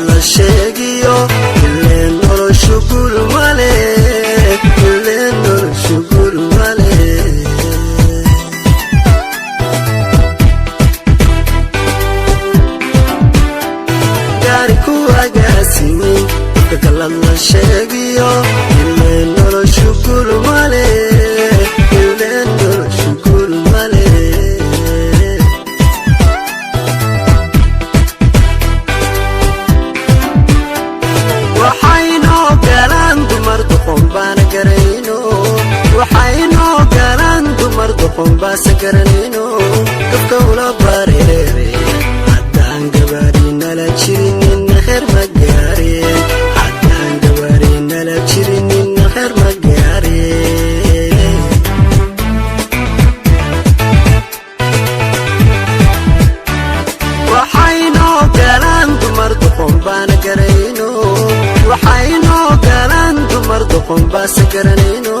la sheegiyo ileen noloshu guul male ileen noloshu guul male gaari ku agaasimi kala la sheegiyo ileen noloshu guul male ileen noloshu guul male waxayno galaan dumar doqon baan garanayno waxayno galaan dumar doqon baas garanayno qofka ula bareere haddaan gabaadina la jirinin khair ma gaareen haddaan gabaadina la jirinin khair ma gaareen waxayno galaan dumar doqon baan garanayno waxayno galaan dumar doqon baas garanayno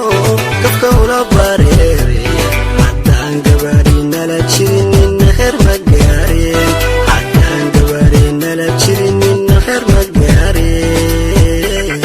qofka ula bareere haddaan gabaadina la jirinin khair ma gaareen haddaan gabaadina la jirinin khair ma gaareen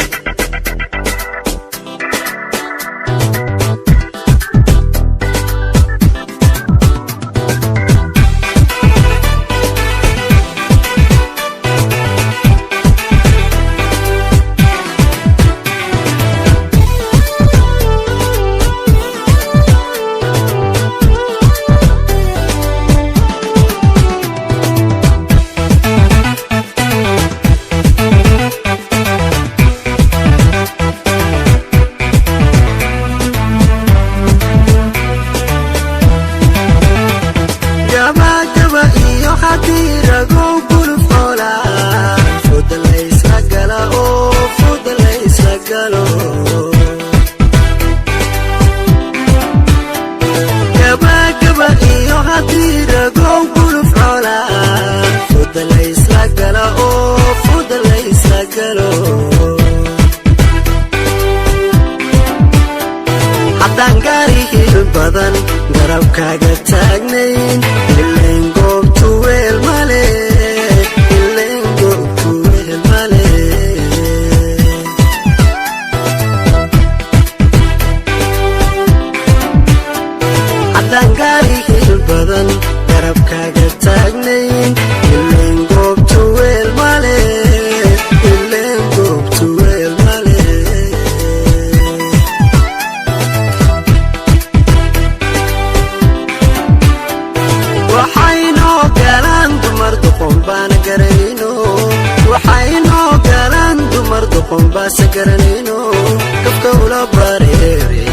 hadirago guluf ola fud la isla gala oo fud la isla galo gaba gaba iyo hadirago guluf ola fud la isla gala oo fud la isla galo haddaan gaari hil badan garabkaaga taagnayn ileen goobtu weel male ileen goobtu weel male haddaan gaari hil badan garabkaaga taagnayn ileen goobtu weel male ileen goobtu weel male waxayno galaan dumar doqon baan garanayno waxayno galaan dumar doqon baas garanayno qofka ula bareere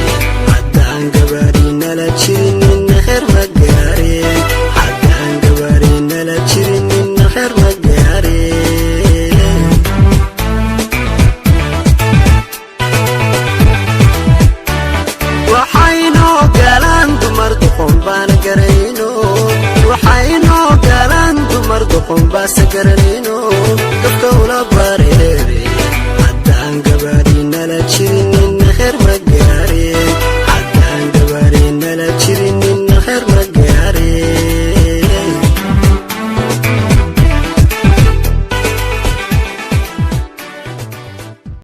haddaan gabaadina la jirinin khair ma gaareen haddaan gabaadina la jirinin khair ma gaareen waxayno galaan dumar doqon baan garanayno waxayno galaan dumar doqon baas garanayno